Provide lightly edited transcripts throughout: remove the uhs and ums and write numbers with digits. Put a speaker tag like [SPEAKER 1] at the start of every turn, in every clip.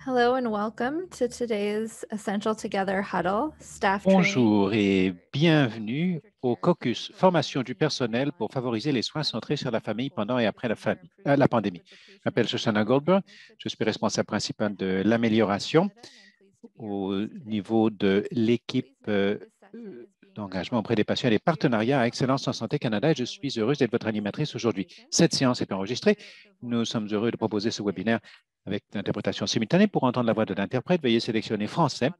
[SPEAKER 1] Hello and welcome to today's Essential Together Huddle, staff training.
[SPEAKER 2] Bonjour et bienvenue au caucus Formation du personnel pour favoriser les soins centrés sur la famille pendant et après la pandémie. Je m'appelle Shoshana Goldberg, je suis responsable principal de l'amélioration au niveau de l'équipe d'engagement auprès des patients et des partenariats à Excellence en Santé Canada et je suis heureuse d'être votre animatrice aujourd'hui. Cette séance est enregistrée. Nous sommes heureux de proposer ce webinaire avec l'interprétation simultanée. Pour entendre la voix de l'interprète, veuillez sélectionner français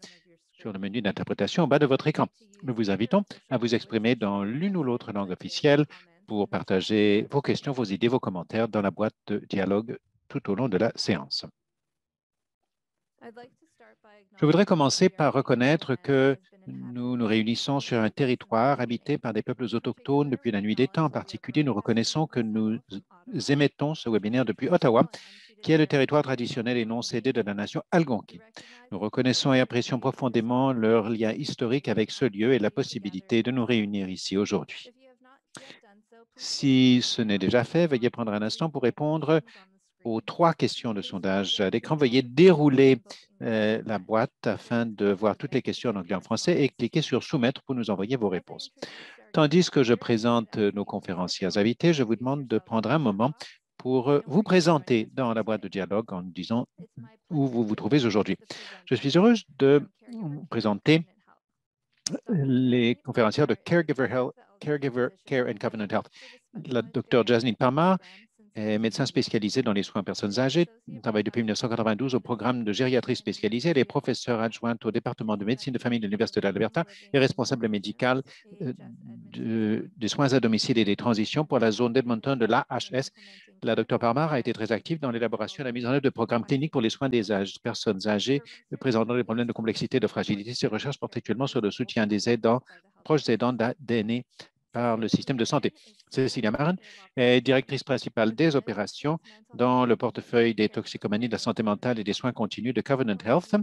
[SPEAKER 2] sur le menu d'interprétation au bas de votre écran. Nous vous invitons à vous exprimer dans l'une ou l'autre langue officielle pour partager vos questions, vos idées, vos commentaires dans la boîte de dialogue tout au long de la séance. Je voudrais commencer par reconnaître que nous nous réunissons sur un territoire habité par des peuples autochtones depuis la nuit des temps. En particulier, nous reconnaissons que nous émettons ce webinaire depuis Ottawa, qui est le territoire traditionnel et non cédé de la nation algonquine. Nous reconnaissons et apprécions profondément leur lien historique avec ce lieu et la possibilité de nous réunir ici aujourd'hui. Si ce n'est déjà fait, veuillez prendre un instant pour répondre aux 3 questions de sondage à l'écran. Veuillez dérouler la boîte afin de voir toutes les questions en anglais et en français et cliquez sur Soumettre pour nous envoyer vos réponses. Tandis que je présente nos conférenciers invités, je vous demande de prendre un moment pour vous présenter dans la boîte de dialogue en nous disant où vous vous trouvez aujourd'hui. Je suis heureuse de vous présenter les conférencières de Caregiver Care and Covenant Health. La docteure Jasmine Parmar est médecin spécialisé dans les soins aux personnes âgées, travaille depuis 1992 au programme de gériatrie spécialisée. Elle est professeure adjointe au département de médecine de famille de l'Université de l'Alberta et responsable médicale des soins à domicile et des transitions pour la zone d'Edmonton de l'AHS. La Dr Parmar a été très active dans l'élaboration et la mise en œuvre de programmes cliniques pour les soins des personnes âgées présentant des problèmes de complexité et de fragilité. Ses recherches portent actuellement sur le soutien des aidants, proches aidants d'aînés par le système de santé. Cécilia Marin est directrice principale des opérations dans le portefeuille des toxicomanies, de la santé mentale et des soins continus de Covenant Health.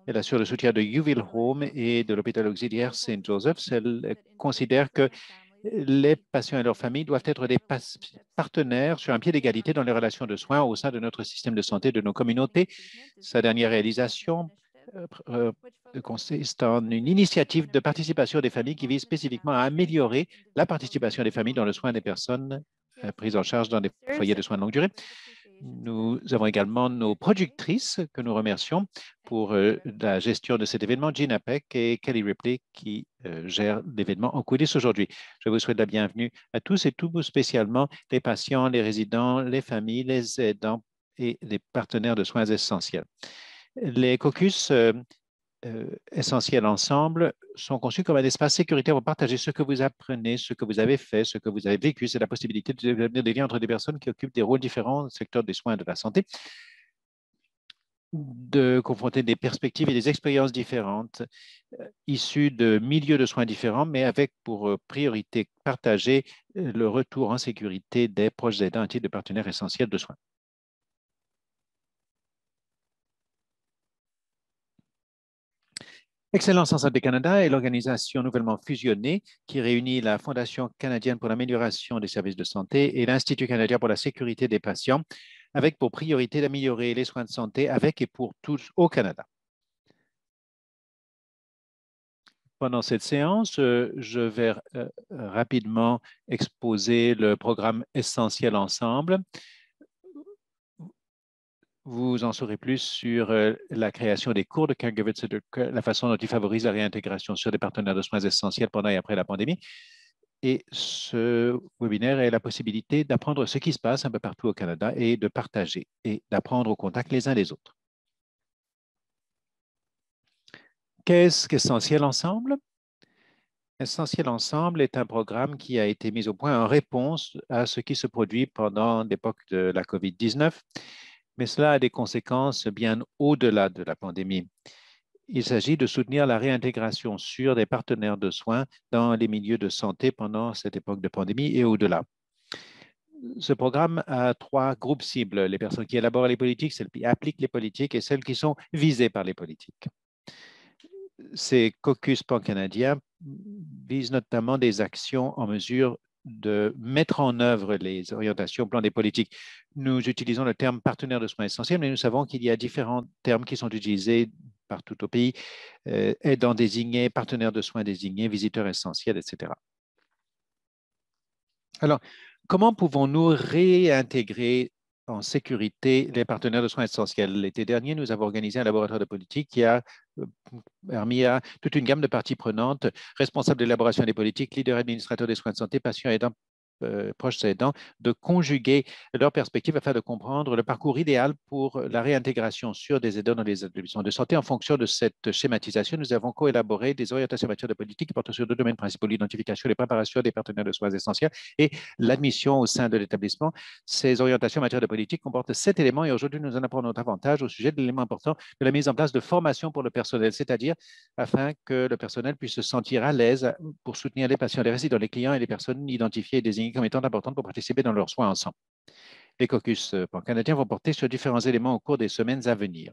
[SPEAKER 2] Elle assure le soutien de Uville Home et de l'hôpital auxiliaire Saint Joseph. Elle considère que les patients et leurs familles doivent être des partenaires sur un pied d'égalité dans les relations de soins au sein de notre système de santé, de nos communautés. Sa dernière réalisation consiste en une initiative de participation des familles qui vise spécifiquement à améliorer la participation des familles dans le soin des personnes prises en charge dans des foyers de soins de longue durée. Nous avons également nos productrices que nous remercions pour la gestion de cet événement, Gina Peck et Kelly Ripley qui gèrent l'événement en coulisses aujourd'hui. Je vous souhaite la bienvenue à tous et tout spécialement les patients, les résidents, les familles, les aidants et les partenaires de soins essentiels. Les caucus essentiels ensemble sont conçus comme un espace sécuritaire pour partager ce que vous apprenez, ce que vous avez fait, ce que vous avez vécu. C'est la possibilité de développer des liens entre des personnes qui occupent des rôles différents dans le secteur des soins et de la santé, de confronter des perspectives et des expériences différentes issues de milieux de soins différents, mais avec pour priorité partagée le retour en sécurité des proches aidants et de partenaires essentiels de soins. Excellence en Santé Canada est l'organisation nouvellement fusionnée qui réunit la Fondation canadienne pour l'amélioration des services de santé et l'Institut canadien pour la sécurité des patients, avec pour priorité d'améliorer les soins de santé avec et pour tous au Canada. Pendant cette séance, je vais rapidement exposer le programme Essentiel Ensemble. Vous en saurez plus sur la création des cours de Caregivers, la façon dont ils favorisent la réintégration sur des partenaires de soins essentiels pendant et après la pandémie. Et ce webinaire est la possibilité d'apprendre ce qui se passe un peu partout au Canada et de partager et d'apprendre au contact les uns des autres. Qu'est-ce qu'Essentiel Ensemble? Essentiel Ensemble est un programme qui a été mis au point en réponse à ce qui se produit pendant l'époque de la COVID-19, mais cela a des conséquences bien au-delà de la pandémie. Il s'agit de soutenir la réintégration sur des partenaires de soins dans les milieux de santé pendant cette époque de pandémie et au-delà. Ce programme a 3 groupes cibles, les personnes qui élaborent les politiques, celles qui appliquent les politiques et celles qui sont visées par les politiques. Ces caucus pan-canadiens visent notamment des actions en mesure de mettre en œuvre les orientations au plan des politiques. Nous utilisons le terme partenaire de soins essentiels, mais nous savons qu'il y a différents termes qui sont utilisés partout au pays, aidants désignés, partenaires de soins désignés, visiteurs essentiels, etc. Alors, comment pouvons-nous réintégrer en sécurité les partenaires de soins essentiels? L'été dernier, nous avons organisé un laboratoire de politique qui a permis à toute une gamme de parties prenantes, responsables de l'élaboration des politiques, leaders administrateurs des soins de santé, patients aidants, proches aidants, de conjuguer leurs perspectives afin de comprendre le parcours idéal pour la réintégration sur des aidants dans les établissements de santé. En fonction de cette schématisation, nous avons coélaboré des orientations en matière de politique qui portent sur deux domaines principaux, l'identification et la préparation des partenaires de soins essentiels et l'admission au sein de l'établissement. Ces orientations en matière de politique comportent 7 éléments et aujourd'hui, nous en apprenons davantage au sujet de l'élément important de la mise en place de formation pour le personnel, c'est-à-dire afin que le personnel puisse se sentir à l'aise pour soutenir les patients, les résidents, les clients et les personnes identifiées et désignées comme étant importantes pour participer dans leurs soins ensemble. Les caucus pan-canadiens vont porter sur différents éléments au cours des semaines à venir.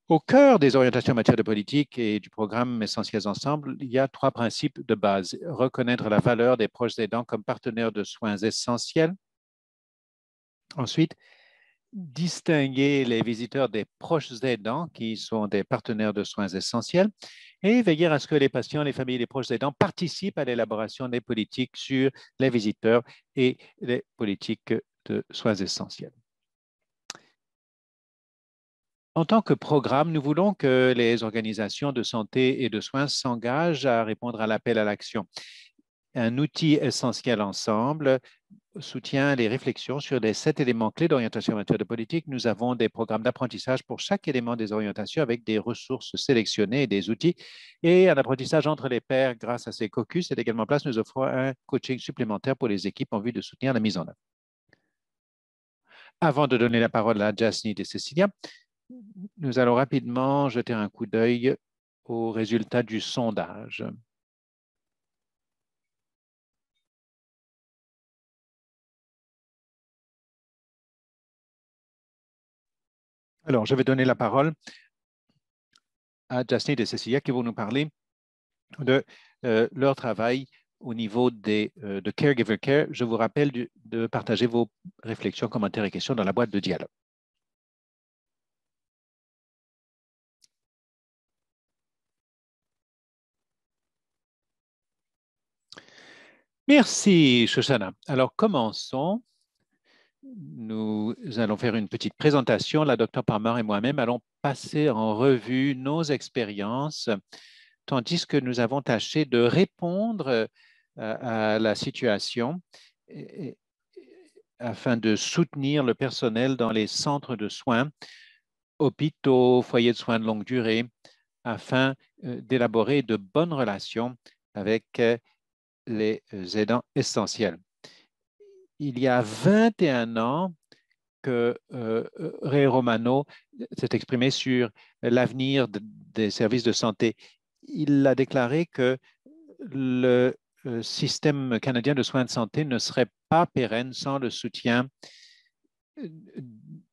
[SPEAKER 2] Au cœur des orientations en matière de politique et du programme Essentiels Ensemble, il y a 3 principes de base. Reconnaître la valeur des proches aidants comme partenaires de soins essentiels. Ensuite, distinguer les visiteurs des proches aidants qui sont des partenaires de soins essentiels et veiller à ce que les patients, les familles et les proches aidants participent à l'élaboration des politiques sur les visiteurs et les politiques de soins essentiels. En tant que programme, nous voulons que les organisations de santé et de soins s'engagent à répondre à l'appel à l'action. Un outil essentiel ensemble soutient les réflexions sur les 7 éléments clés d'orientation en matière de politique. Nous avons des programmes d'apprentissage pour chaque élément des orientations avec des ressources sélectionnées et des outils et un apprentissage entre les pairs grâce à ces caucus. Et également en place, nous offrons un coaching supplémentaire pour les équipes en vue de soutenir la mise en œuvre. Avant de donner la parole à Jasneet et Cecilia, nous allons rapidement jeter un coup d'œil aux résultats du sondage. Alors, je vais donner la parole à Jasneet et Cecilia qui vont nous parler de leur travail au niveau de Caregiver Care. Je vous rappelle de partager vos réflexions, commentaires et questions dans la boîte de dialogue. Merci, Shoshana. Alors, commençons. Nous allons faire une petite présentation. La docteure Palmer et moi-même allons passer en revue nos expériences, tandis que nous avons tâché de répondre à la situation afin de soutenir le personnel dans les centres de soins, hôpitaux, foyers de soins de longue durée, afin d'élaborer de bonnes relations avec les aidants essentiels. Il y a 21 ans que Ray Romano s'est exprimé sur l'avenir des services de santé. Il a déclaré que le système canadien de soins de santé ne serait pas pérenne sans le soutien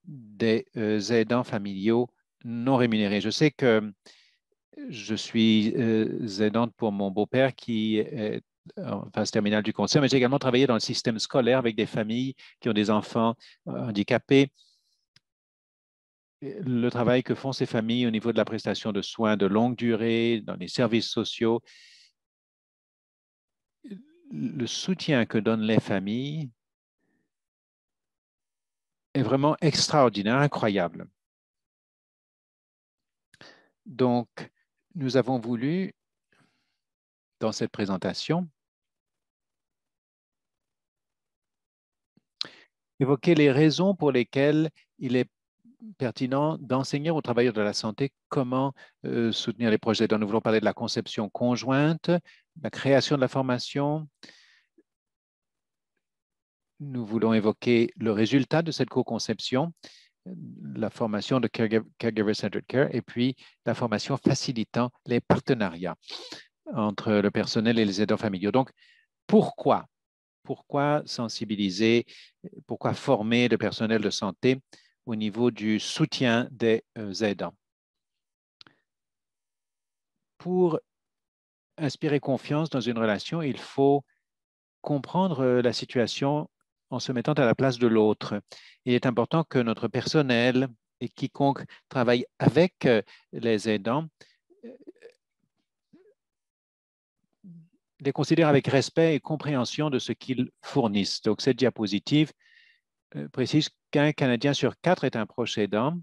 [SPEAKER 2] des aidants familiaux non rémunérés. Je sais que je suis aidante pour mon beau-père qui est en phase terminale du cancer, mais j'ai également travaillé dans le système scolaire avec des familles qui ont des enfants handicapés. Le travail que font ces familles au niveau de la prestation de soins de longue durée, dans les services sociaux, le soutien que donnent les familles est vraiment extraordinaire, incroyable. Donc, nous avons voulu, dans cette présentation, évoquer les raisons pour lesquelles il est pertinent d'enseigner aux travailleurs de la santé comment soutenir les projets. Donc, nous voulons parler de la conception conjointe, la création de la formation. Nous voulons évoquer le résultat de cette co-conception, la formation de Caregiver-Centered Care et puis la formation facilitant les partenariats entre le personnel et les aidants familiaux. Donc, pourquoi? Pourquoi sensibiliser, pourquoi former le personnel de santé au niveau du soutien des aidants? Pour inspirer confiance dans une relation, il faut comprendre la situation en se mettant à la place de l'autre. Il est important que notre personnel et quiconque travaille avec les aidants les considère avec respect et compréhension de ce qu'ils fournissent. Donc, cette diapositive précise qu'un Canadien sur 4 est un proche aidant.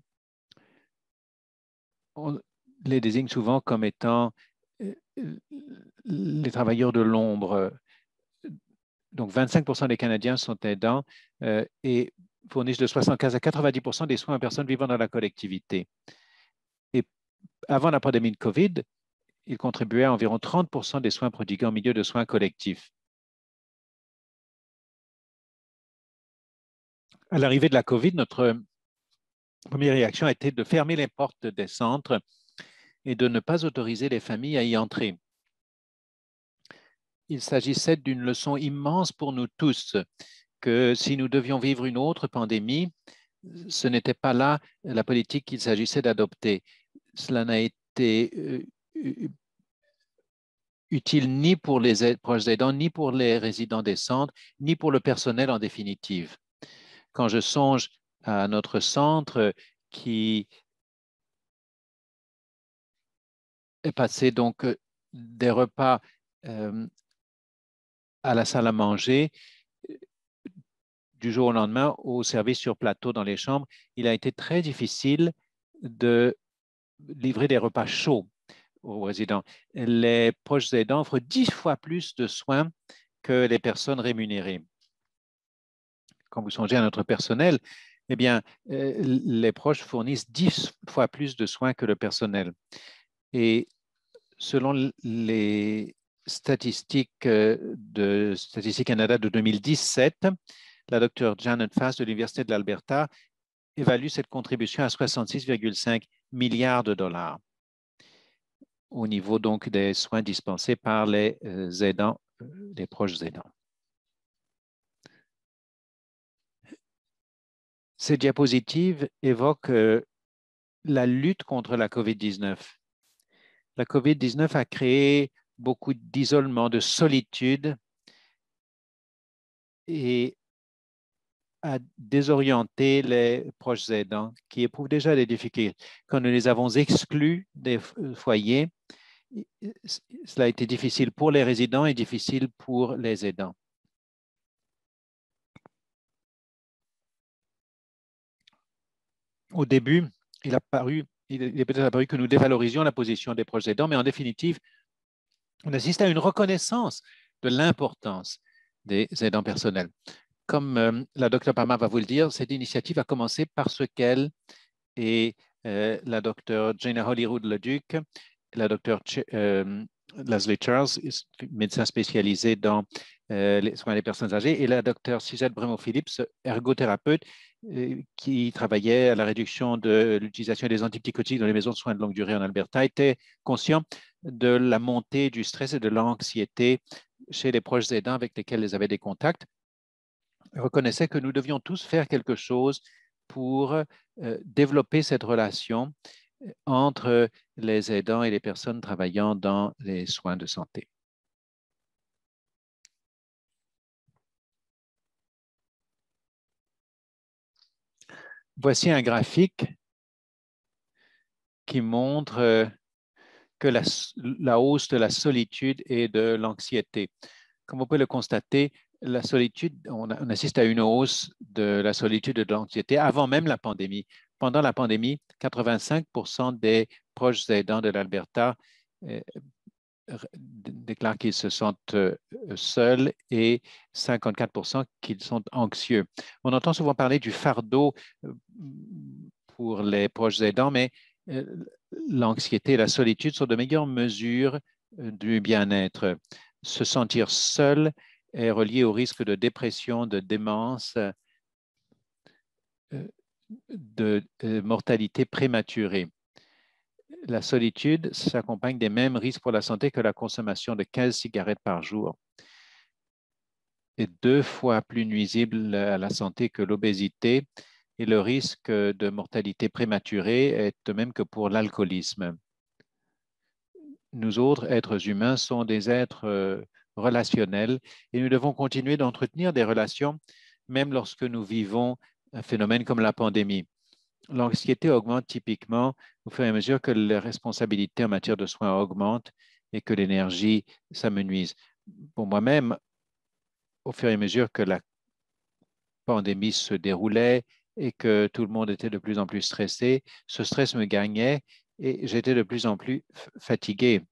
[SPEAKER 2] On les désigne souvent comme étant les travailleurs de l'ombre. Donc, 25% des Canadiens sont aidants et fournissent de 75 à 90% des soins aux personnes vivant dans la collectivité. Et avant la pandémie de COVID, ils contribuaient à environ 30% des soins prodigués en milieu de soins collectifs. À l'arrivée de la COVID, notre première réaction a été de fermer les portes des centres et de ne pas autoriser les familles à y entrer. Il s'agissait d'une leçon immense pour nous tous, que si nous devions vivre une autre pandémie, ce n'était pas là la politique qu'il s'agissait d'adopter. Cela n'a été utile ni pour les proches aidants, ni pour les résidents des centres, ni pour le personnel en définitive. Quand je songe à notre centre qui est passé donc des repas à la salle à manger du jour au lendemain au service sur plateau dans les chambres, il a été très difficile de livrer des repas chauds aux résidents. Les proches aidants offrent 10 fois plus de soins que les personnes rémunérées. Quand vous songez à notre personnel, eh bien, les proches fournissent 10 fois plus de soins que le personnel. Et selon les statistiques de Statistique Canada de 2017, la docteure Janet Fass de l'Université de l'Alberta évalue cette contribution à 66,5 milliards de dollars au niveau donc des soins dispensés par les aidants, les proches aidants. Ces diapositives évoquent la lutte contre la COVID-19. La COVID-19 a créé beaucoup d'isolement, de solitude et a désorienté les proches aidants qui éprouvent déjà des difficultés. Quand nous les avons exclus des foyers, cela a été difficile pour les résidents et difficile pour les aidants. Au début, il est peut-être apparu que nous dévalorisions la position des proches aidants, mais en définitive, on assiste à une reconnaissance de l'importance des aidants personnels. Comme la docteure Palmer va vous le dire, cette initiative a commencé parce qu'elle et la docteure Jana Holyrood-Leduc, la docteure Leslie Charles, médecin spécialisé dans les soins des personnes âgées, et la docteure Suzette Bremo-Phillips, ergothérapeute, qui travaillait à la réduction de l'utilisation des antipsychotiques dans les maisons de soins de longue durée en Alberta, étaient conscients de la montée du stress et de l'anxiété chez les proches aidants avec lesquels ils avaient des contacts, reconnaissaient que nous devions tous faire quelque chose pour développer cette relation entre les aidants et les personnes travaillant dans les soins de santé. Voici un graphique qui montre que la hausse de la solitude et de l'anxiété. Comme vous pouvez le constater, la solitude, on assiste à une hausse de la solitude et de l'anxiété avant même la pandémie. Pendant la pandémie, 85% des proches aidants de l'Alberta déclarent qu'ils se sentent seuls et 54% qu'ils sont anxieux. On entend souvent parler du fardeau pour les proches aidants, mais l'anxiété et la solitude sont de meilleures mesures du bien-être. Se sentir seul est relié au risque de dépression, de démence, de mortalité prématurée. La solitude s'accompagne des mêmes risques pour la santé que la consommation de 15 cigarettes par jour. Est 2 fois plus nuisible à la santé que l'obésité et le risque de mortalité prématurée est de même que pour l'alcoolisme. nous autres, êtres humains, sommes des êtres relationnels et nous devons continuer d'entretenir des relations même lorsque nous vivons un phénomène comme la pandémie. L'anxiété augmente typiquement au fur et à mesure que les responsabilités en matière de soins augmentent et que l'énergie s'amenuise. Pour moi-même, au fur et à mesure que la pandémie se déroulait et que tout le monde était de plus en plus stressé, ce stress me gagnait et j'étais de plus en plus fatigué.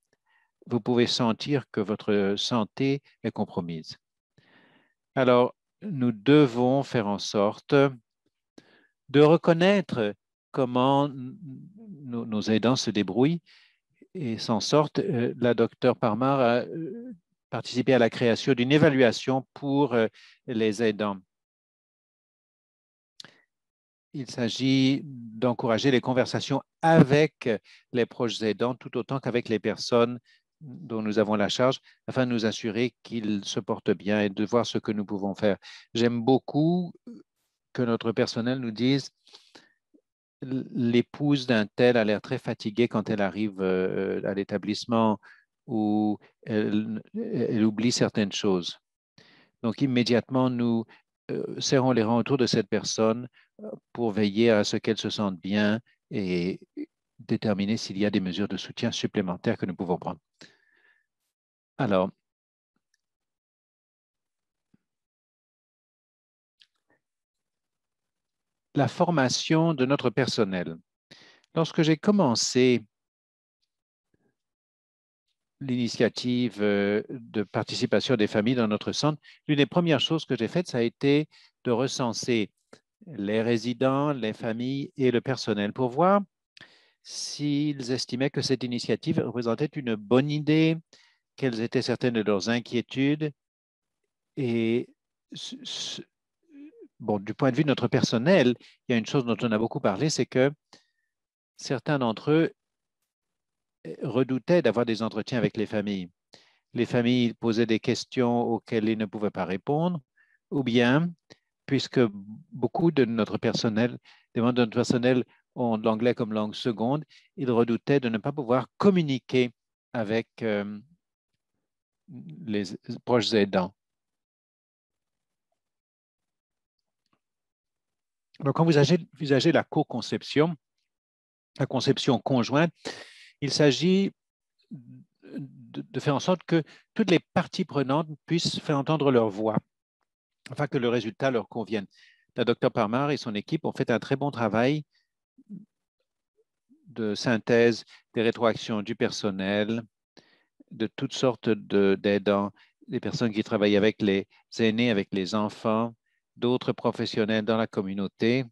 [SPEAKER 2] Vous pouvez sentir que votre santé est compromise. Alors, nous devons faire en sorte de reconnaître comment nos aidants se débrouillent et s'en sortent. La docteure Parmar a participé à la création d'une évaluation pour les aidants. Il s'agit d'encourager les conversations avec les proches aidants tout autant qu'avec les personnes dont nous avons la charge afin de nous assurer qu'ils se portent bien et de voir ce que nous pouvons faire. J'aime beaucoup que notre personnel nous dise l'épouse d'un tel a l'air très fatiguée quand elle arrive à l'établissement ou elle oublie certaines choses. Donc, immédiatement, nous serrons les rangs autour de cette personne pour veiller à ce qu'elle se sente bien et déterminer s'il y a des mesures de soutien supplémentaires que nous pouvons prendre. Alors, la formation de notre personnel. Lorsque j'ai commencé l'initiative de participation des familles dans notre centre, l'une des premières choses que j'ai faites, ça a été de recenser les résidents, les familles et le personnel pour voir s'ils estimaient que cette initiative représentait une bonne idée, quelles étaient certaines de leurs inquiétudes. Et bon, du point de vue de notre personnel, il y a une chose dont on a beaucoup parlé, c'est que certains d'entre eux redoutaient d'avoir des entretiens avec les familles. Les familles posaient des questions auxquelles ils ne pouvaient pas répondre, ou bien, puisque beaucoup de notre personnel, des membres de notre personnel ont l'anglais comme langue seconde, ils redoutaient de ne pas pouvoir communiquer avec les proches aidants. Donc, quand vous envisagez la co-conception, la conception conjointe, il s'agit de faire en sorte que toutes les parties prenantes puissent faire entendre leur voix afin que le résultat leur convienne. La docteure Parmar et son équipe ont fait un très bon travail de synthèse des rétroactions du personnel, de toutes sortes d'aidants, des personnes qui travaillent avec les aînés, avec les enfants, d'autres professionnels dans la communauté,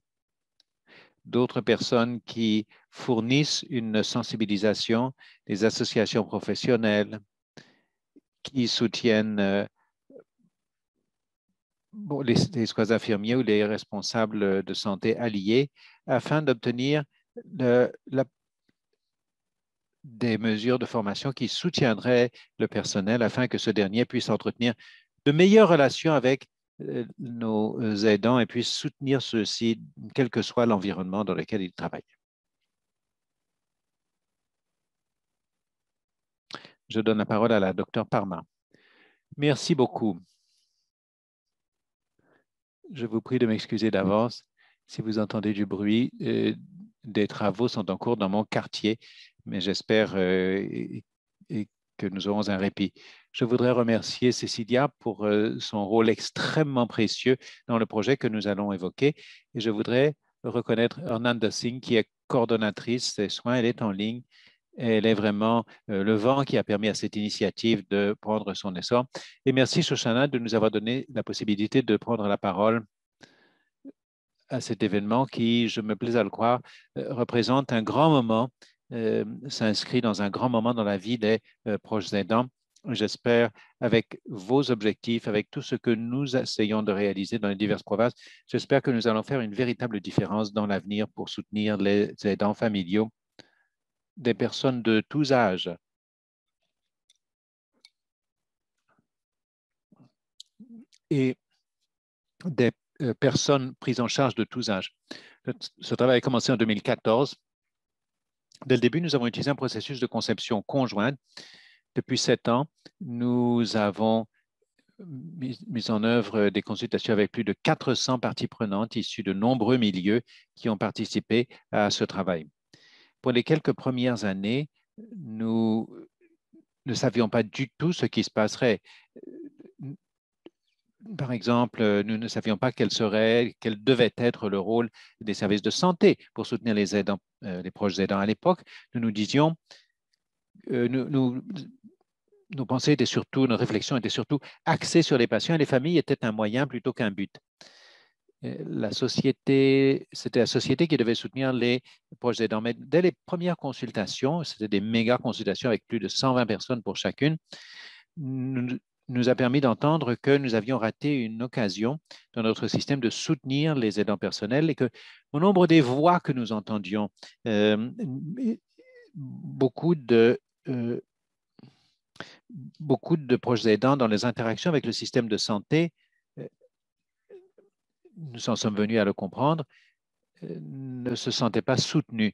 [SPEAKER 2] d'autres personnes qui fournissent une sensibilisation, des associations professionnelles qui soutiennent les soins infirmiers ou les responsables de santé alliés afin d'obtenir des mesures de formation qui soutiendraient le personnel afin que ce dernier puisse entretenir de meilleures relations avec nos aidants et puisse soutenir ceux-ci, quel que soit l'environnement dans lequel ils travaillent. Je donne la parole à la docteure Parma. Merci beaucoup. Je vous prie de m'excuser d'avance si vous entendez du bruit. Des travaux sont en cours dans mon quartier, mais j'espère que nous aurons un répit. Je voudrais remercier Cécilia pour son rôle extrêmement précieux dans le projet que nous allons évoquer. Et je voudrais reconnaître Hernanda Singh, qui est coordonnatrice des soins. Elle est en ligne. Elle est vraiment le vent qui a permis à cette initiative de prendre son essor. Et merci, Shoshana, de nous avoir donné la possibilité de prendre la parole à cet événement qui, je me plais à le croire, représente un grand moment, s'inscrit dans un grand moment dans la vie des proches aidants. J'espère, avec vos objectifs, avec tout ce que nous essayons de réaliser dans les diverses provinces, j'espère que nous allons faire une véritable différence dans l'avenir pour soutenir les aidants familiaux des personnes de tous âges. Et des personnes prises en charge de tous âges. Ce travail a commencé en 2014 Dès le début, nous avons utilisé un processus de conception conjointe. Depuis 7 ans, nous avons mis en œuvre des consultations avec plus de 400 parties prenantes issues de nombreux milieux qui ont participé à ce travail. Pour les quelques premières années, nous ne savions pas du tout ce qui se passerait. Par exemple, nous ne savions pas quel devait être le rôle des services de santé pour soutenir les aidants, les proches aidants à l'époque. Nous nous disions, nos pensées étaient surtout, nos réflexions étaient surtout axées sur les patients et les familles étaient un moyen plutôt qu'un but. C'était la société qui devait soutenir les proches aidants. Mais dès les premières consultations, c'était des méga consultations avec plus de 120 personnes pour chacune, nous a permis d'entendre que nous avions raté une occasion dans notre système de soutenir les aidants personnels et que au nombre des voix que nous entendions, beaucoup de proches aidants dans les interactions avec le système de santé, nous en sommes venus à le comprendre, ne se sentaient pas soutenus.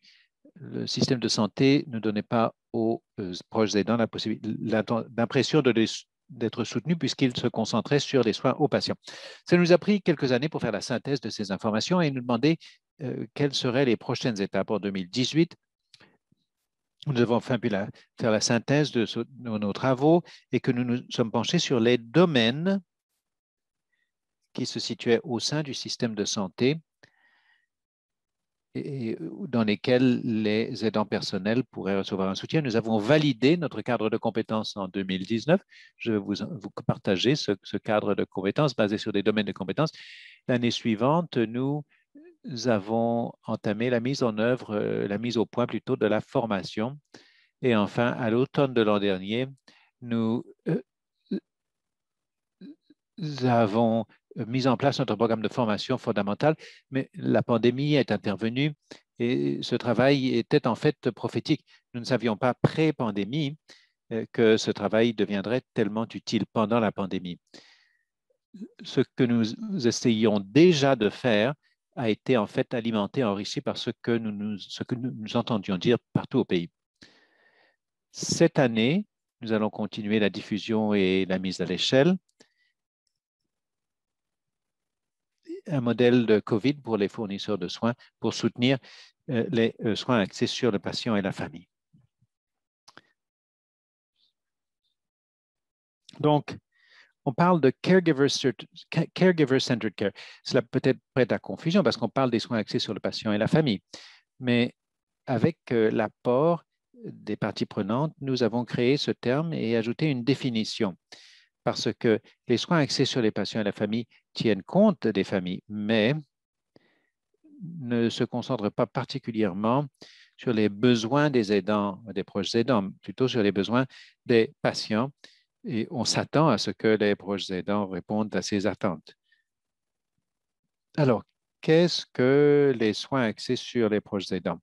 [SPEAKER 2] Le système de santé ne donnait pas aux proches aidants l'impression d'être soutenus puisqu'ils se concentraient sur les soins aux patients. Ça nous a pris quelques années pour faire la synthèse de ces informations et nous demander quelles seraient les prochaines étapes. En 2018, nous avons enfin pu faire la synthèse de nos travaux et que nous nous sommes penchés sur les domaines qui se situaient au sein du système de santé et dans lesquels les aidants personnels pourraient recevoir un soutien. Nous avons validé notre cadre de compétences en 2019. Je vais vous partager ce cadre de compétences basé sur des domaines de compétences. L'année suivante, nous avons entamé la mise en œuvre, la mise au point plutôt de la formation. Et enfin, à l'automne de l'an dernier, nous avons mis en place notre programme de formation fondamentale, mais la pandémie est intervenue et ce travail était en fait prophétique. Nous ne savions pas pré-pandémie que ce travail deviendrait tellement utile pendant la pandémie. Ce que nous essayons déjà de faire a été en fait alimenté, enrichi par ce que nous entendions dire partout au pays. Cette année, nous allons continuer la diffusion et la mise à l'échelle. Un modèle de COVID pour les fournisseurs de soins pour soutenir les soins axés sur le patient et la famille. Donc, on parle de caregiver-centered care. Cela peut-être prête à confusion parce qu'on parle des soins axés sur le patient et la famille. Mais avec l'apport des parties prenantes, nous avons créé ce terme et ajouté une définition parce que les soins axés sur les patients et la famille tiennent compte des familles, mais ne se concentrent pas particulièrement sur les besoins des aidants, des proches aidants, plutôt sur les besoins des patients. Et on s'attend à ce que les proches aidants répondent à ces attentes. Alors, qu'est-ce que les soins axés sur les proches aidants?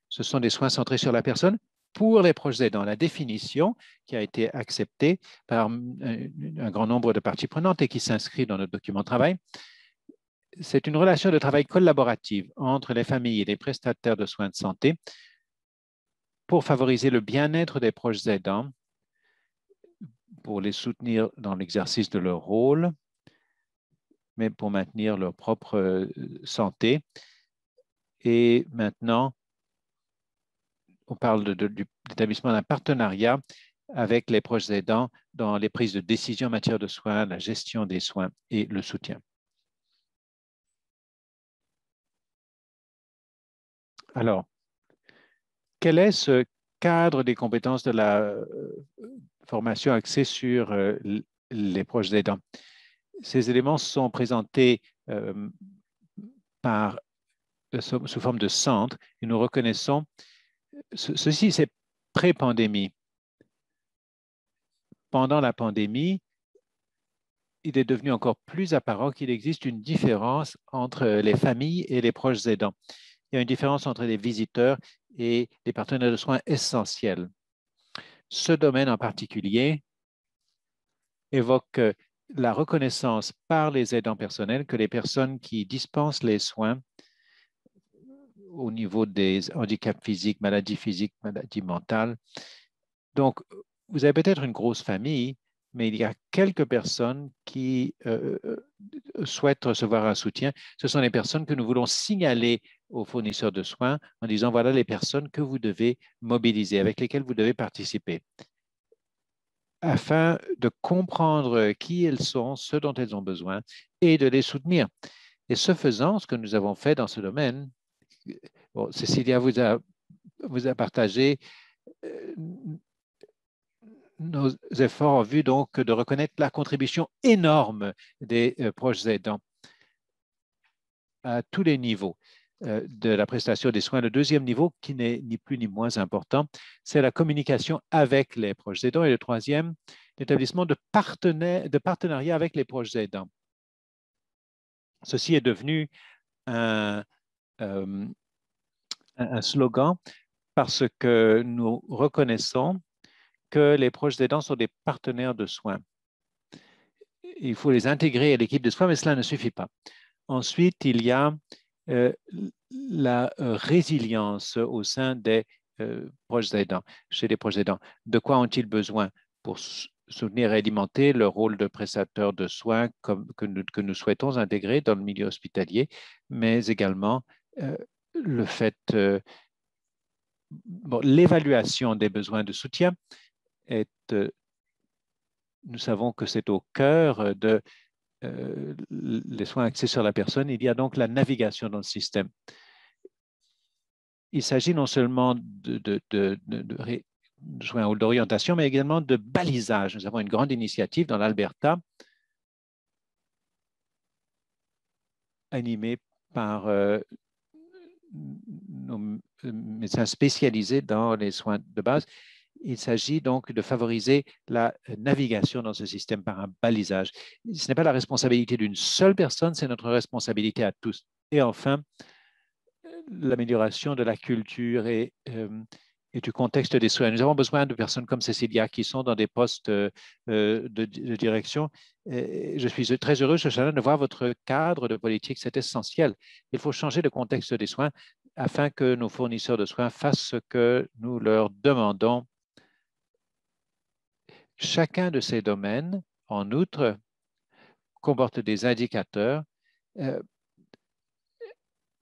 [SPEAKER 2] Ce sont des soins centrés sur la personne pour les proches aidants. La définition qui a été acceptée par un grand nombre de parties prenantes et qui s'inscrit dans notre document de travail, c'est une relation de travail collaborative entre les familles et les prestataires de soins de santé pour favoriser le bien-être des proches aidants, pour les soutenir dans l'exercice de leur rôle, mais pour maintenir leur propre santé. Et maintenant, on parle de l'établissement d'un partenariat avec les proches aidants dans les prises de décision en matière de soins, la gestion des soins et le soutien. Alors, quel est ce cadre des compétences de la formation axée sur les proches aidants? Ces éléments sont présentés sous forme de centre et nous reconnaissons, ceci c'est pré-pandémie. Pendant la pandémie, il est devenu encore plus apparent qu'il existe une différence entre les familles et les proches aidants. Il y a une différence entre les visiteurs et les partenaires de soins essentiels. Ce domaine en particulier évoque la reconnaissance par les aidants personnels que les personnes qui dispensent les soins au niveau des handicaps physiques, maladies mentales. Donc, vous avez peut-être une grosse famille, mais il y a quelques personnes qui souhaitent recevoir un soutien. Ce sont les personnes que nous voulons signaler aux fournisseurs de soins en disant, voilà les personnes que vous devez mobiliser, avec lesquelles vous devez participer, afin de comprendre qui elles sont, ce dont elles ont besoin, et de les soutenir. Et ce faisant, ce que nous avons fait dans ce domaine, bon, Cécilia vous a partagé nos efforts en vue donc de reconnaître la contribution énorme des proches aidants à tous les niveaux de la prestation des soins. Le deuxième niveau, qui n'est ni plus ni moins important, c'est la communication avec les proches aidants. Et le troisième, l'établissement de partenariats avec les proches aidants. Ceci est devenu un slogan parce que nous reconnaissons que les proches aidants sont des partenaires de soins. Il faut les intégrer à l'équipe de soins, mais cela ne suffit pas. Ensuite, il y a la résilience au sein des proches aidants, chez les proches aidants. De quoi ont-ils besoin pour soutenir et alimenter le rôle de prestataire de soins que nous souhaitons intégrer dans le milieu hospitalier, mais également le fait, l'évaluation des besoins de soutien est, nous savons que c'est au cœur de les soins axés sur la personne. Il y a donc la navigation dans le système. Il s'agit non seulement de soins d'orientation, mais également de balisage. Nous avons une grande initiative dans l'Alberta animée par nos médecins spécialisés dans les soins de base. Il s'agit donc de favoriser la navigation dans ce système par un balisage. Ce n'est pas la responsabilité d'une seule personne, c'est notre responsabilité à tous. Et enfin, l'amélioration de la culture et du contexte des soins. Nous avons besoin de personnes comme Cécilia qui sont dans des postes de direction. Et je suis très heureux, Shoshana, de voir votre cadre de politique. C'est essentiel. Il faut changer le contexte des soins afin que nos fournisseurs de soins fassent ce que nous leur demandons. Chacun de ces domaines, en outre, comporte des indicateurs.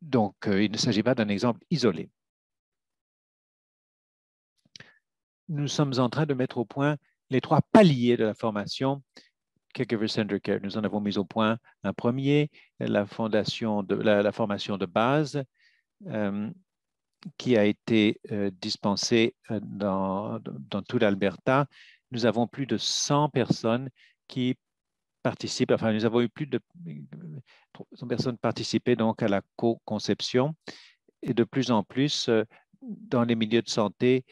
[SPEAKER 2] Donc, il ne s'agit pas d'un exemple isolé. Nous sommes en train de mettre au point les 3 paliers de la formation Caregiver Center Care. Nous en avons mis au point un premier, la formation de base qui a été dispensée dans tout l'Alberta. Nous avons plus de 100 personnes qui participent, enfin, nous avons eu plus de 100 personnes participer donc à la co-conception et de plus en plus dans les milieux de santé,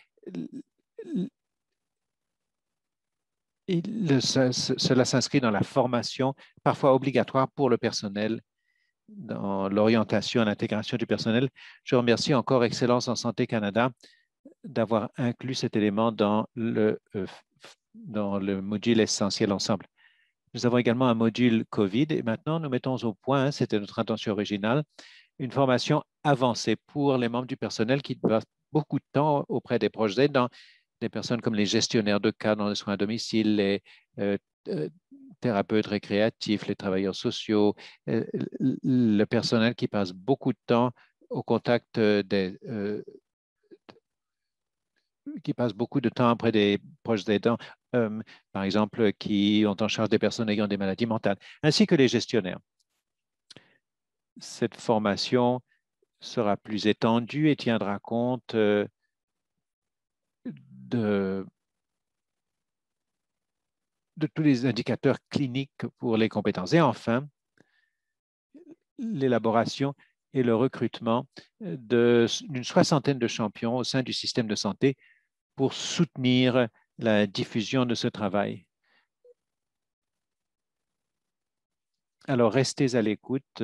[SPEAKER 2] cela s'inscrit dans la formation, parfois obligatoire pour le personnel, dans l'orientation et l'intégration du personnel. Je remercie encore Excellence en Santé Canada d'avoir inclus cet élément dans le module essentiel ensemble. Nous avons également un module COVID et maintenant nous mettons au point, c'était notre intention originale, une formation avancée pour les membres du personnel qui passent beaucoup de temps auprès des proches aidants, des personnes comme les gestionnaires de cas dans les soins à domicile, les thérapeutes récréatifs, les travailleurs sociaux, le personnel qui passe beaucoup de temps au contact qui passe beaucoup de temps auprès des proches aidants, par exemple, qui ont en charge des personnes ayant des maladies mentales, ainsi que les gestionnaires. Cette formation sera plus étendue et tiendra compte de tous les indicateurs cliniques pour les compétences. Et enfin, l'élaboration et le recrutement d'une 60aine de champions au sein du système de santé pour soutenir la diffusion de ce travail. Alors, restez à l'écoute.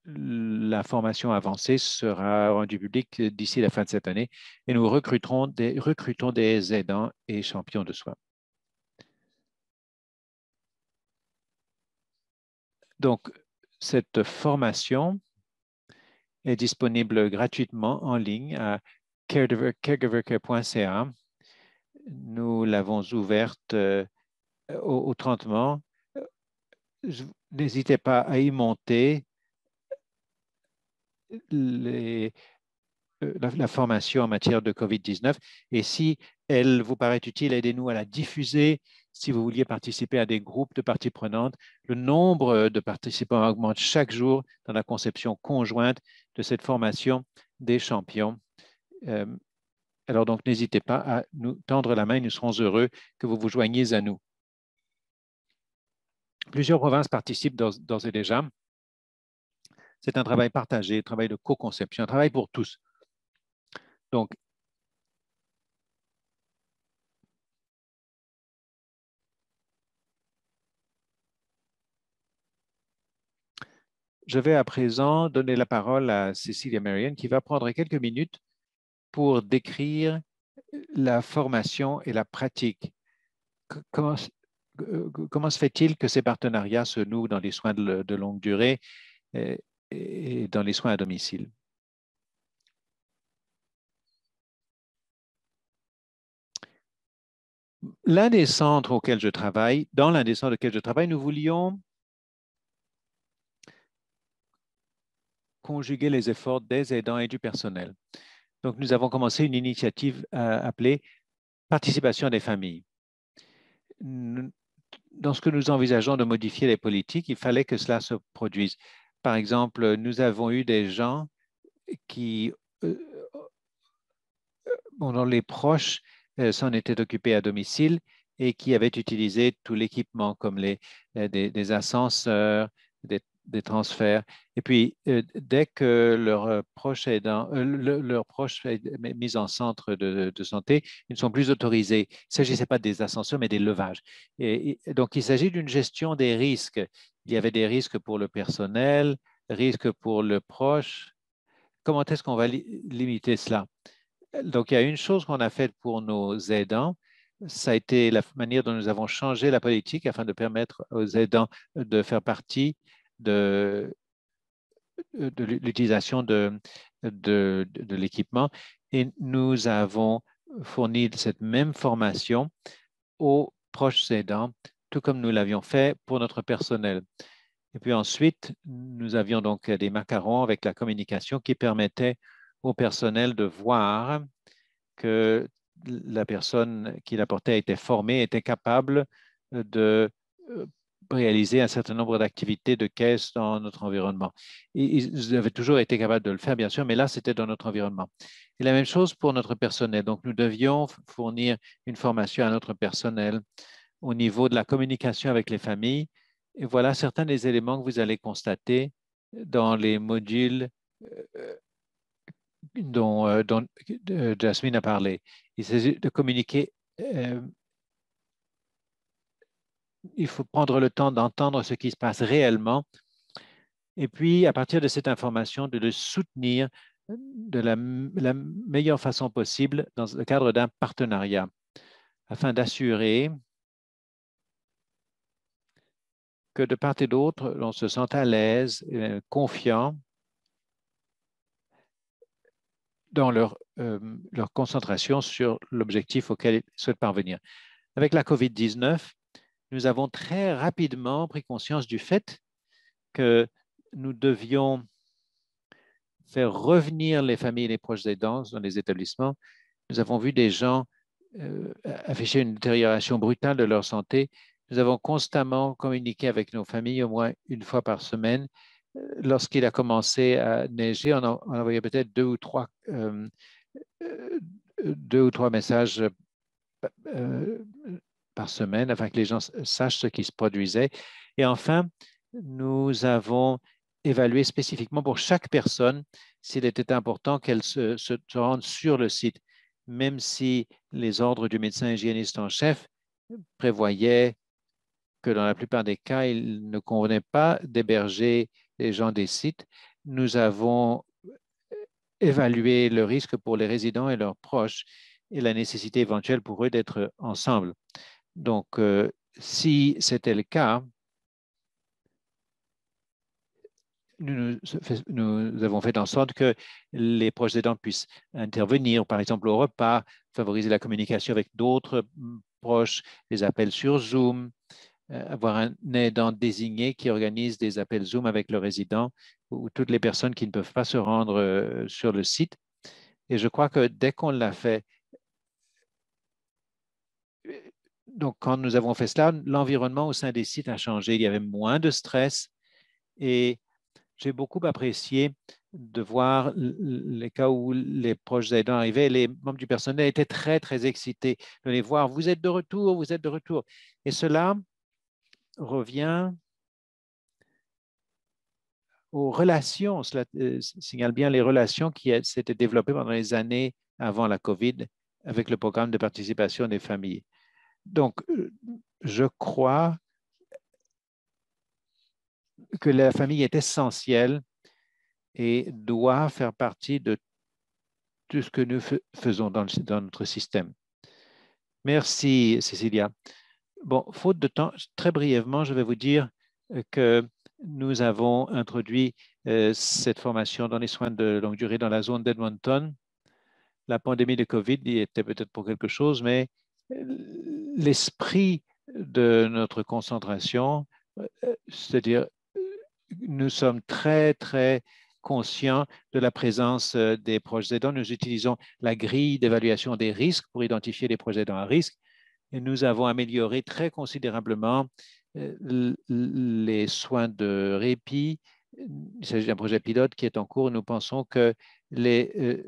[SPEAKER 2] La formation avancée sera rendue publique d'ici la fin de cette année et nous recrutons des aidants et champions de soins. Donc, cette formation est disponible gratuitement en ligne à caregivercare.ca. Nous l'avons ouverte au 30 mai. N'hésitez pas à y monter la formation en matière de COVID-19. Et si elle vous paraît utile, aidez-nous à la diffuser. Si vous vouliez participer à des groupes de parties prenantes, le nombre de participants augmente chaque jour dans la conception conjointe de cette formation des champions. Alors donc, n'hésitez pas à nous tendre la main. Nous serons heureux que vous vous joigniez à nous. Plusieurs provinces participent d'ores et déjà. C'est un travail partagé, un travail de co-conception, un travail pour tous. Donc, je vais à présent donner la parole à Cecilia Marion qui va prendre quelques minutes pour décrire la formation et la pratique. Comment se fait-il que ces partenariats se nouent dans les soins de longue durée et dans les soins à domicile? L'un des centres auxquels je travaille, dans l'un des centres auxquels je travaille, nous voulions conjuguer les efforts des aidants et du personnel. Donc, nous avons commencé une initiative appelée Participation des familles. Dans ce que nous envisageons de modifier les politiques, il fallait que cela se produise. Par exemple, nous avons eu des gens qui, dont les proches s'en étaient occupés à domicile et qui avaient utilisé tout l'équipement comme des ascenseurs, des transferts. Et puis, dès que leur proche est mis en centre de santé, ils ne sont plus autorisés. Il ne s'agissait pas des ascenseurs, mais des levages. Et donc, il s'agit d'une gestion des risques. Il y avait des risques pour le personnel, risques pour le proche. Comment est-ce qu'on va limiter cela? Donc, il y a une chose qu'on a faite pour nos aidants, ça a été la manière dont nous avons changé la politique afin de permettre aux aidants de faire partie de l'utilisation de l'équipement. Et nous avons fourni cette même formation aux proches aidants, tout comme nous l'avions fait pour notre personnel. Et puis ensuite, nous avions donc des macarons avec la communication qui permettaient au personnel de voir que la personne qui l'apportait était formée, était capable de réaliser un certain nombre d'activités de caisse dans notre environnement. Ils avaient toujours été capables de le faire, bien sûr, mais là, c'était dans notre environnement. Et la même chose pour notre personnel. Donc, nous devions fournir une formation à notre personnel au niveau de la communication avec les familles. Et voilà certains des éléments que vous allez constater dans les modules dont Jasmine a parlé. Il s'agit de communiquer. Il faut prendre le temps d'entendre ce qui se passe réellement et puis, à partir de cette information, de le soutenir de la meilleure façon possible dans le cadre d'un partenariat afin d'assurer que de part et d'autre, l'on se sente à l'aise, confiant dans leur concentration sur l'objectif auquel ils souhaitent parvenir. Avec la COVID-19, nous avons très rapidement pris conscience du fait que nous devions faire revenir les familles et les proches aidants dans les établissements. Nous avons vu des gens afficher une détérioration brutale de leur santé. Nous avons constamment communiqué avec nos familles au moins une fois par semaine. Lorsqu'il a commencé à neiger, on envoyait peut-être deux ou trois messages par semaine afin que les gens sachent ce qui se produisait. Et enfin, nous avons évalué spécifiquement pour chaque personne s'il était important qu'elle se rende sur le site, même si les ordres du médecin hygiéniste en chef prévoyaient que dans la plupart des cas, il ne convenait pas d'héberger les gens des sites. Nous avons évalué le risque pour les résidents et leurs proches et la nécessité éventuelle pour eux d'être ensemble. Donc, si c'était le cas, nous avons fait en sorte que les proches aidants puissent intervenir, par exemple au repas, favoriser la communication avec d'autres proches, les appels sur Zoom, avoir un aidant désigné qui organise des appels Zoom avec le résident ou toutes les personnes qui ne peuvent pas se rendre sur le site. Et je crois que dès qu'on l'a fait, donc quand nous avons fait cela, l'environnement au sein des sites a changé. Il y avait moins de stress et j'ai beaucoup apprécié de voir les cas où les proches aidants arrivaient. Les membres du personnel étaient très, très excités de les voir. Vous êtes de retour, vous êtes de retour. Et cela revient aux relations. Cela signale bien les relations qui s'étaient développées pendant les années avant la COVID avec le programme de participation des familles. Donc, je crois que la famille est essentielle et doit faire partie de tout ce que nous faisons dans notre système. Merci, Cécilia. Bon, faute de temps, très brièvement, je vais vous dire que nous avons introduit cette formation dans les soins de longue durée dans la zone d'Edmonton. La pandémie de COVID y était peut-être pour quelque chose, mais l'esprit de notre concentration, c'est-à-dire nous sommes très, très conscients de la présence des proches aidants. Nous utilisons la grille d'évaluation des risques pour identifier les proches aidants à risque. Et nous avons amélioré très considérablement les soins de répit. Il s'agit d'un projet pilote qui est en cours. Nous pensons que les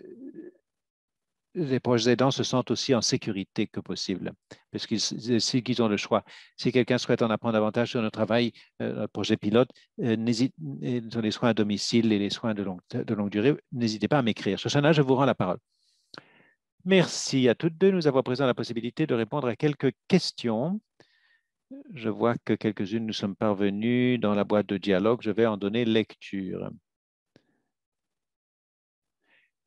[SPEAKER 2] proches aidants se sentent aussi en sécurité que possible, parce qu'ils ont le choix. Si quelqu'un souhaite en apprendre davantage sur notre travail, notre projet pilote, sur les soins à domicile et les soins de longue durée, n'hésitez pas à m'écrire. Shoshana, je vous rends la parole. Merci à toutes deux. Nous avons à présent la possibilité de répondre à quelques questions. Je vois que quelques-unes nous sommes parvenues dans la boîte de dialogue. Je vais en donner lecture.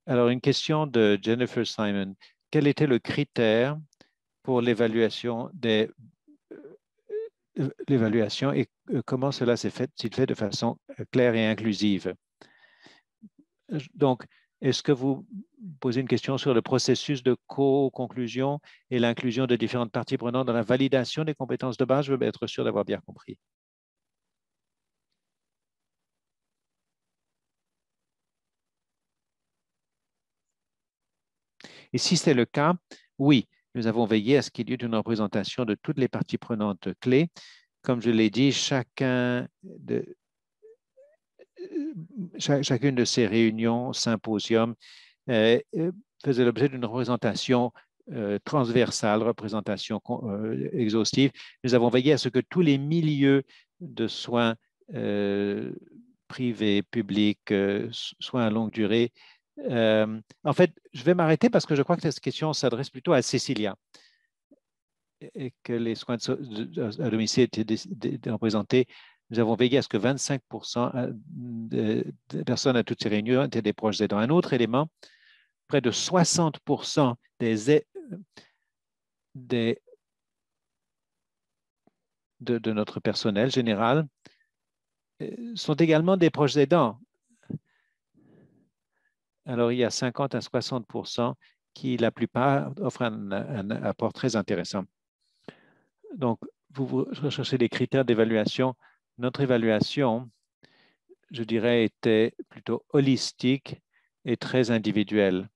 [SPEAKER 2] Alors, une question de Jennifer Simon. Quel était le critère pour l'évaluation l'évaluation et comment cela s'est fait, s'il fait de façon claire et inclusive? Donc, est-ce que vous posez une question sur le processus de co-conclusion et l'inclusion de différentes parties prenantes dans la validation des compétences de base? Je veux être sûr d'avoir bien compris. Et si c'est le cas, oui, nous avons veillé à ce qu'il y ait une représentation de toutes les parties prenantes clés. Comme je l'ai dit, chacune de ces réunions, symposiums, faisait l'objet d'une représentation transversale, représentation exhaustive. Nous avons veillé à ce que tous les milieux de soins privés, publics, soins à longue durée. En fait, je vais m'arrêter parce que je crois que cette question s'adresse plutôt à Cécilia et que les soins à domicile étaient représentés. Nous avons veillé à ce que 25% des personnes à toutes ces réunions étaient des proches aidants. Un autre élément, près de 60% de notre personnel général sont également des proches aidants. Alors, il y a 50 à 60% qui, la plupart, offrent un apport très intéressant. Donc, vous recherchez des critères d'évaluation. Notre évaluation, je dirais, était plutôt holistique et très individuelle.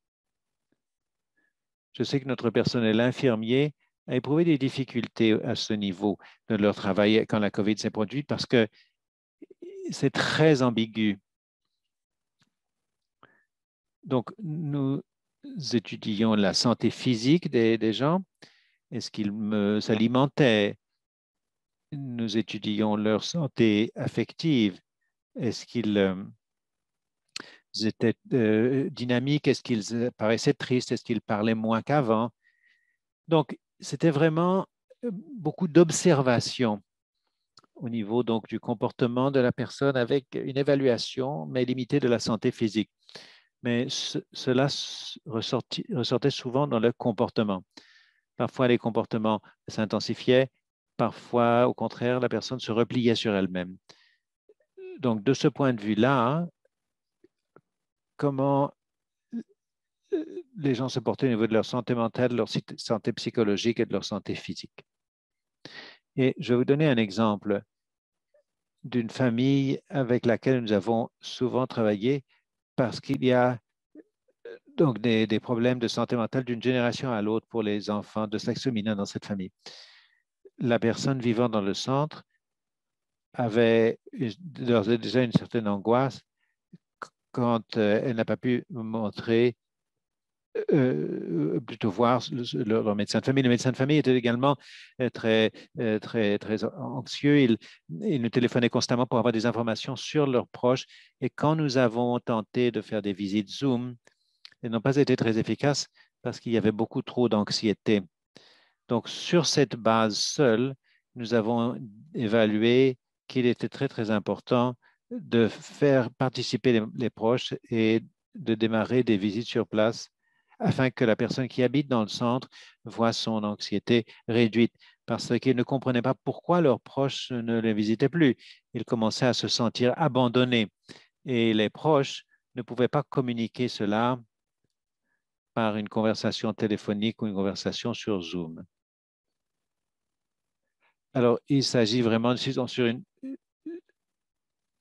[SPEAKER 2] Je sais que notre personnel infirmier a éprouvé des difficultés à ce niveau de leur travail quand la COVID s'est produite parce que c'est très ambigu. Donc, nous étudions la santé physique des gens. Est-ce qu'ils s'alimentaient? Nous étudions leur santé affective. Est-ce qu'ils étaient dynamiques? Est-ce qu'ils paraissaient tristes? Est-ce qu'ils parlaient moins qu'avant? Donc, c'était vraiment beaucoup d'observations au niveau donc, du comportement de la personne avec une évaluation, mais limitée de la santé physique. Mais cela ressortait souvent dans le comportement. Parfois, les comportements s'intensifiaient, parfois, au contraire, la personne se repliait sur elle-même. Donc, de ce point de vue-là, comment les gens se portaient au niveau de leur santé mentale, de leur santé psychologique et de leur santé physique. Et je vais vous donner un exemple d'une famille avec laquelle nous avons souvent travaillé parce qu'il y a donc des problèmes de santé mentale d'une génération à l'autre pour les enfants de sexe féminin dans cette famille. La personne vivant dans le centre avait déjà une certaine angoisse quand elle n'a pas pu montrer plutôt voir leur médecin de famille. Le médecin de famille était également très anxieux. Il nous téléphonait constamment pour avoir des informations sur leurs proches. Et quand nous avons tenté de faire des visites Zoom, elles n'ont pas été très efficaces parce qu'il y avait beaucoup trop d'anxiété. Donc, sur cette base seule, nous avons évalué qu'il était très important de faire participer les proches et de démarrer des visites sur place afin que la personne qui habite dans le centre voit son anxiété réduite parce qu'ils ne comprenaient pas pourquoi leurs proches ne les visitaient plus. Ils commençaient à se sentir abandonnés et les proches ne pouvaient pas communiquer cela par une conversation téléphonique ou une conversation sur Zoom. Alors, il s'agit vraiment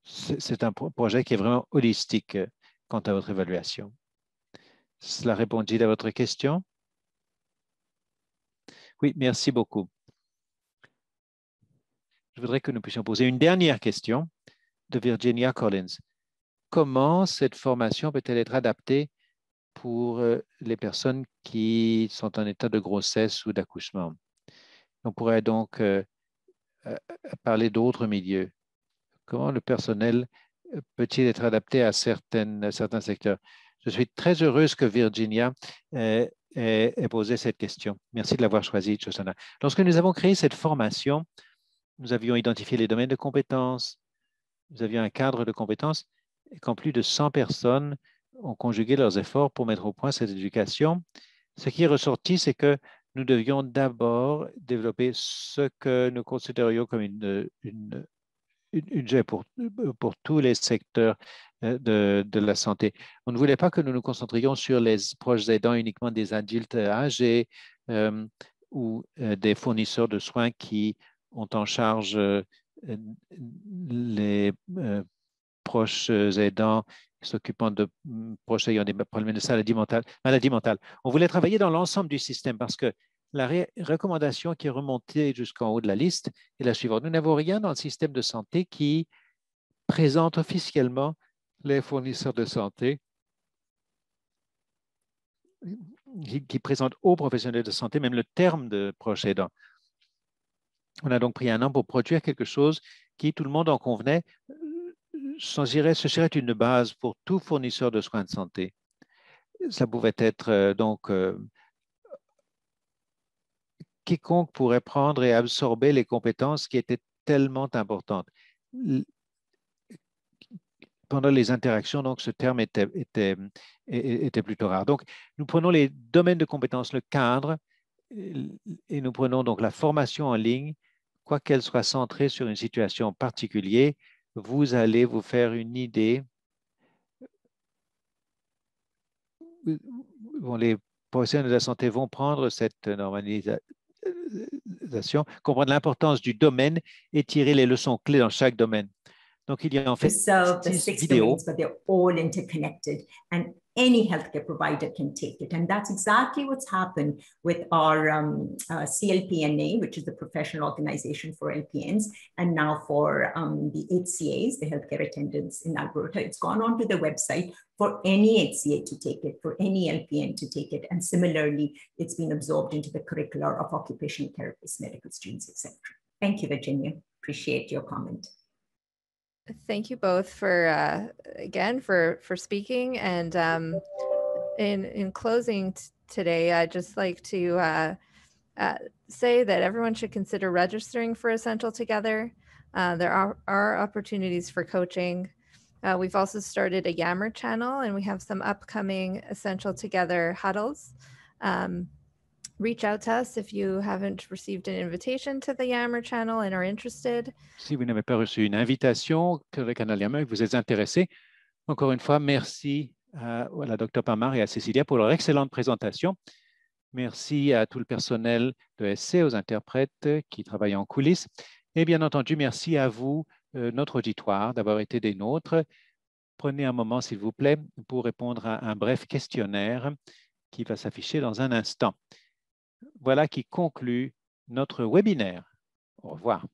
[SPEAKER 2] c'est un projet qui est vraiment holistique quant à votre évaluation. Cela répond-il à votre question? Oui, merci beaucoup. Je voudrais que nous puissions poser une dernière question de Virginia Collins. Comment cette formation peut-elle être adaptée pour les personnes qui sont en état de grossesse ou d'accouchement? On pourrait donc parler d'autres milieux. Comment le personnel peut-il être adapté à certains secteurs? Je suis très heureuse que Virginia ait posé cette question. Merci de l'avoir choisie, Josana. Lorsque nous avons créé cette formation, nous avions identifié les domaines de compétences, nous avions un cadre de compétences, et quand plus de 100 personnes ont conjugué leurs efforts pour mettre au point cette éducation, ce qui est ressorti, c'est que nous devions d'abord développer ce que nous considérions comme une budget pour tous les secteurs de la santé. On ne voulait pas que nous nous concentrions sur les proches aidants uniquement des adultes âgés ou des fournisseurs de soins qui ont en charge les proches aidants s'occupant de proches ayant des problèmes de maladie mentale. On voulait travailler dans l'ensemble du système parce que la recommandation qui est remontée jusqu'en haut de la liste est la suivante. Nous n'avons rien dans le système de santé qui présente officiellement les fournisseurs de santé, qui présente aux professionnels de santé même le terme de proche aidant. On a donc pris un an pour produire quelque chose qui, tout le monde en convenait, ce serait une base pour tout fournisseur de soins de santé. Ça pouvait être quiconque pourrait prendre et absorber les compétences qui étaient tellement importantes. Pendant les interactions, donc, ce terme était plutôt rare. Donc, nous prenons les domaines de compétences, le cadre, et nous prenons donc la formation en ligne, quoi qu'elle soit centrée sur une situation particulière, vous allez vous faire une idée. Les professionnels de la santé vont prendre cette normalisation, comprendre l'importance du domaine et tirer les leçons clés dans chaque domaine. Donc, il y a en fait 6 vidéos.
[SPEAKER 3] But they're all interconnected and any healthcare provider can take it. And that's exactly what's happened with our CLPNA, which is the professional organization for LPNs, and now for the HCAs, the healthcare attendants in Alberta. It's gone onto the website for any HCA to take it, for any LPN to take it. And similarly, it's been absorbed into the curricula of occupational therapists, medical students, etc. Thank you, Virginia. Appreciate your comment.
[SPEAKER 1] Thank you both for again for speaking, and in closing today, I'd just like to say that everyone should consider registering for Essential Together. There are opportunities for coaching. We've also started a Yammer channel, and we have some upcoming Essential Together huddles. reach out to us if you haven't received an invitation to the Yammer channel and are interested.
[SPEAKER 2] Si vous n'avez pas reçu une invitation que le canal Yammer et que vous êtes intéressé, encore une fois, merci à la Dr Parmar et à Cécilia pour leur excellente présentation. Merci à tout le personnel de SC, aux interprètes qui travaillent en coulisses. Et bien entendu, merci à vous, notre auditoire, d'avoir été des nôtres. Prenez un moment, s'il vous plaît, pour répondre à un bref questionnaire qui va s'afficher dans un instant. Voilà qui conclut notre webinaire. Au revoir.